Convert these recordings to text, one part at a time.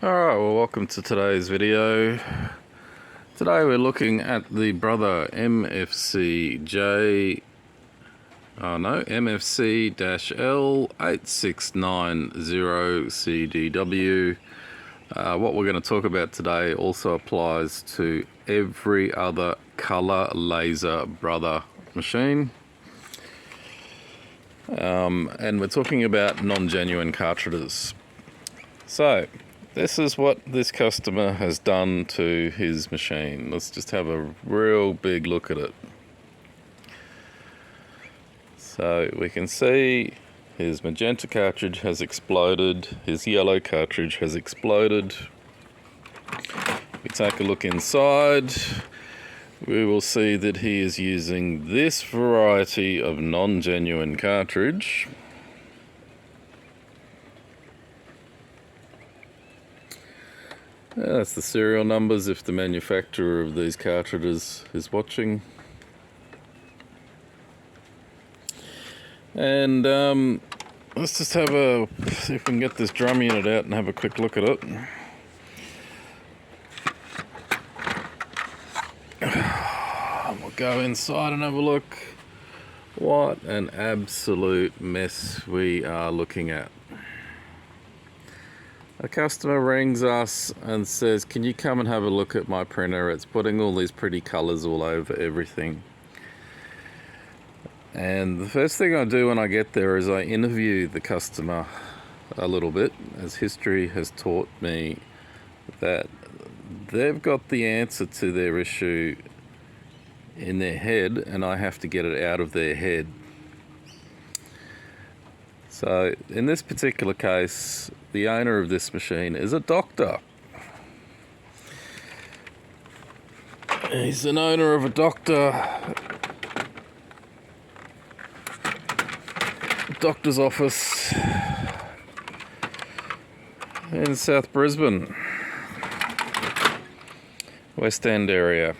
Alright, well, welcome to today's video. Today we're looking at the Brother MFC L8690cdw. What we're going to talk about today also applies to every other color laser Brother machine. And we're talking about non-genuine cartridges. So, this is what this customer has done to his machine. Let's just have a real big look at it. So we can see his magenta cartridge has exploded, his yellow cartridge has exploded. If we take a look inside, we will see that he is using this variety of non-genuine cartridge. That's the serial numbers if the manufacturer of these cartridges is watching. And let's just have a, see if we can get this drum unit out and have a quick look at it. We'll go inside and have a look. What an absolute mess we are looking at. A customer rings us and says, can you come and have a look at my printer? It's putting all these pretty colors all over everything. And the first thing I do when I get there is I interview the customer a little bit, as history has taught me that they've got the answer to their issue in their head and I have to get it out of their head. So in this particular case, the owner of this machine is a doctor. He's an owner of a doctor's office in South Brisbane, West End area.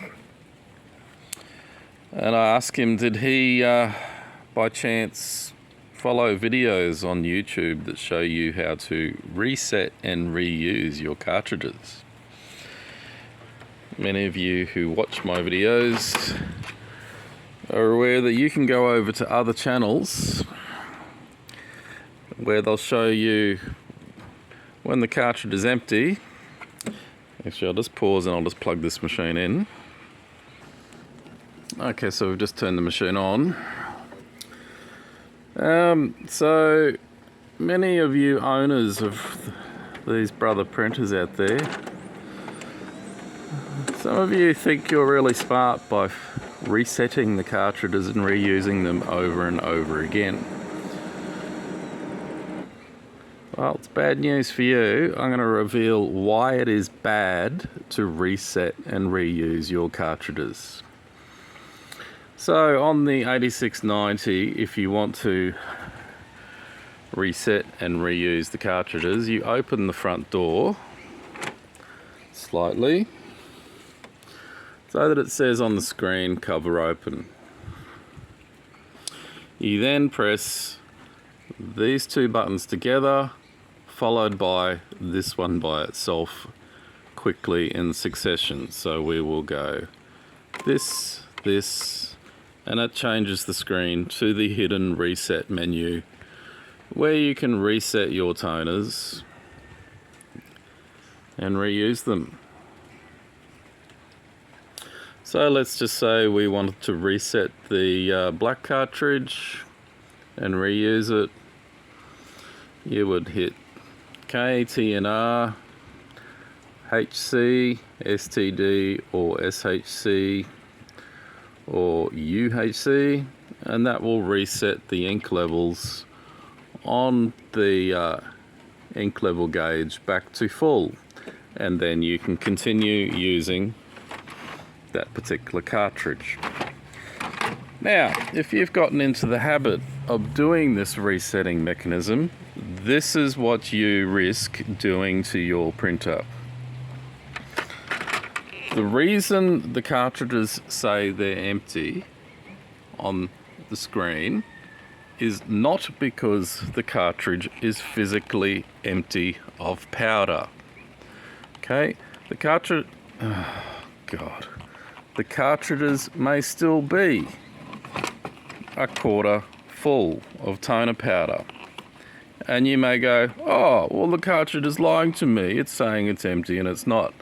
And I asked him, did he by chance follow videos on YouTube that show you how to reset and reuse your cartridges? Many of you who watch my videos are aware that you can go over to other channels where they'll show you when the cartridge is empty. Actually, I'll just pause and I'll just plug this machine in. Okay, so we've just turned the machine on. So many of you owners of these Brother printers out there, some of you think you're really smart by resetting the cartridges and reusing them over and over again. Well, it's bad news for you. I'm going to reveal why it is bad to reset and reuse your cartridges. So on the 8690, if you want to reset and reuse the cartridges, you open the front door slightly so that it says on the screen cover open. You then press these two buttons together, followed by this one by itself, quickly in succession. So we will go this, and it changes the screen to the hidden reset menu where you can reset your toners and reuse them. So let's just say we wanted to reset the black cartridge and reuse it. You would hit K, T and R, HC, STD or SHC or UHC, and that will reset the ink levels on the ink level gauge back to full, and then you can continue using that particular cartridge. Now, if you've gotten into the habit of doing this resetting mechanism, this is what you risk doing to your printer. The reason the cartridges say they're empty on the screen is not because the cartridge is physically empty of powder. Okay, the cartridge, oh God, the cartridges may still be a quarter full of toner powder. And you may go, oh, well, the cartridge is lying to me. It's saying it's empty and it's not.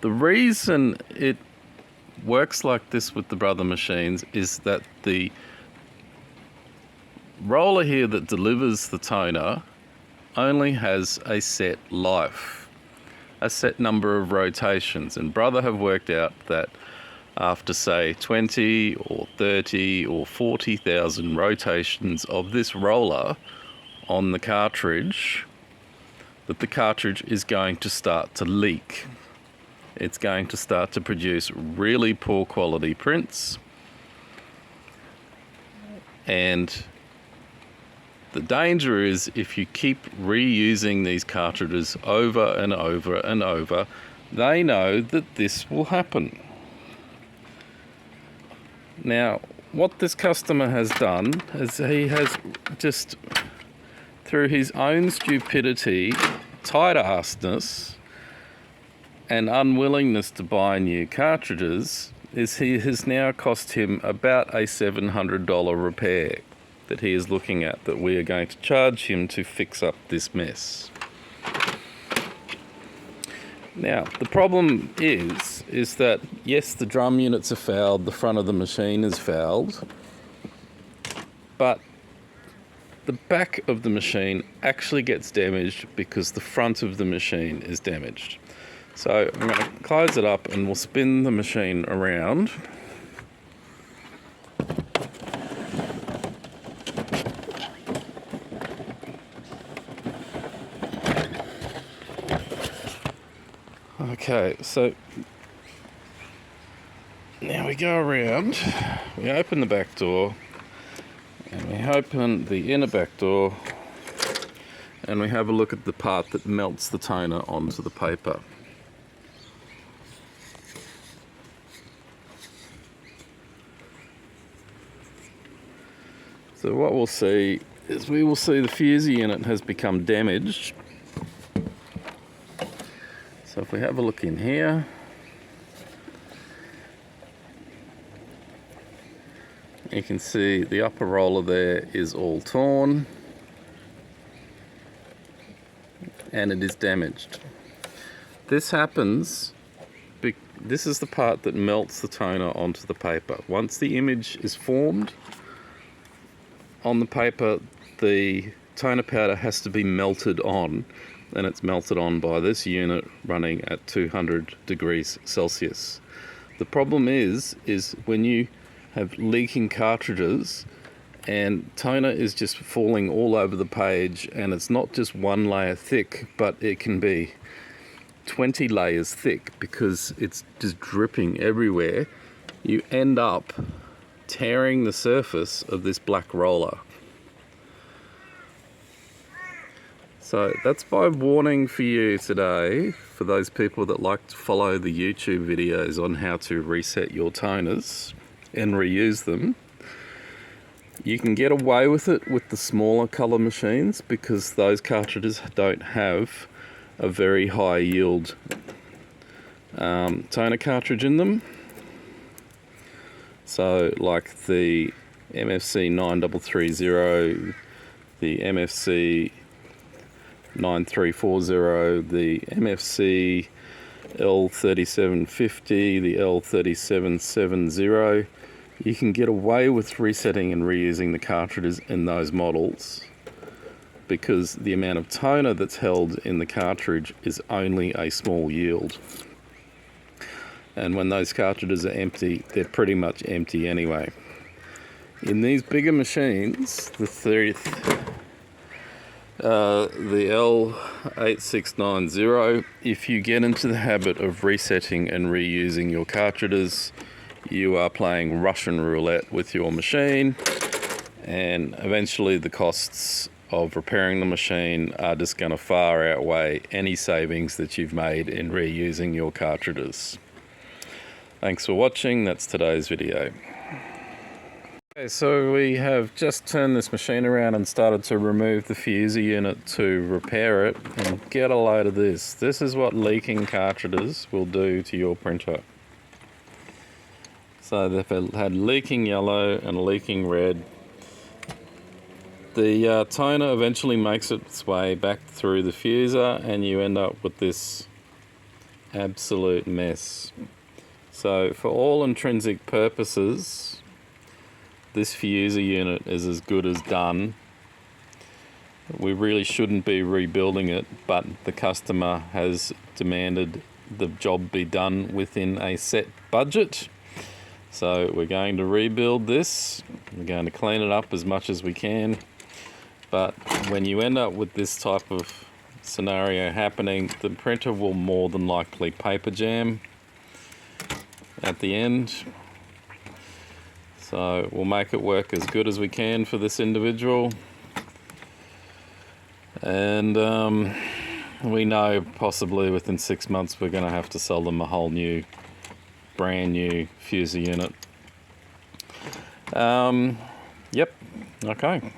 The reason it works like this with the Brother machines is that the roller here that delivers the toner only has a set life, a set number of rotations. And Brother have worked out that after, say, 20 or 30 or 40,000 rotations of this roller on the cartridge, that the cartridge is going to start to leak. It's going to start to produce really poor quality prints. And the danger is if you keep reusing these cartridges over and over and over, they know that this will happen. Now, what this customer has done is he has just, through his own stupidity, tight-assness, and unwillingness to buy new cartridges, is he has now cost him about a $700 repair that he is looking at, that we are going to charge him to fix up this mess. Now, the problem is that, yes, the drum units are fouled, the front of the machine is fouled, but the back of the machine actually gets damaged because the front of the machine is damaged. So I'm going to close it up and we'll spin the machine around. Okay, so now we go around, we open the back door, and we open the inner back door, and we have a look at the part that melts the toner onto the paper. So what we'll see is we will see the fusee unit has become damaged. So if we have a look in here, you can see the upper roller there is all torn and it is damaged. This happens, this is the part that melts the toner onto the paper. Once the image is formed on the paper, the toner powder has to be melted on, and it's melted on by this unit running at 200 degrees Celsius. The problem is when you have leaking cartridges and toner is just falling all over the page, and it's not just one layer thick, but it can be 20 layers thick because it's just dripping everywhere. You end up tearing the surface of this black roller. So that's my warning for you today, for those people that like to follow the YouTube videos on how to reset your toners and reuse them. You can get away with it with the smaller colour machines because those cartridges don't have a very high yield toner cartridge in them. So like the MFC 9330, the MFC 9340, the MFC L8750, the L3770. You can get away with resetting and reusing the cartridges in those models because the amount of toner that's held in the cartridge is only a small yield. And when those cartridges are empty, they're pretty much empty anyway. In these bigger machines, the L8690, if you get into the habit of resetting and reusing your cartridges, you are playing Russian roulette with your machine, and eventually the costs of repairing the machine are just going to far outweigh any savings that you've made in reusing your cartridges. Thanks for watching. That's today's video. Okay, so we have just turned this machine around and started to remove the fuser unit to repair it, and get a load of this. This is what leaking cartridges will do to your printer. So they've had leaking yellow and leaking red. The toner eventually makes its way back through the fuser and you end up with this absolute mess. So for all intrinsic purposes, this fuser unit is as good as done. We really shouldn't be rebuilding it, but the customer has demanded the job be done within a set budget. So we're going to rebuild this. We're going to clean it up as much as we can. But when you end up with this type of scenario happening, the printer will more than likely paper jam at the end. So we'll make it work as good as we can for this individual. And we know possibly within 6 months we're going to have to sell them a whole new, brand new fuser unit. Yep, okay.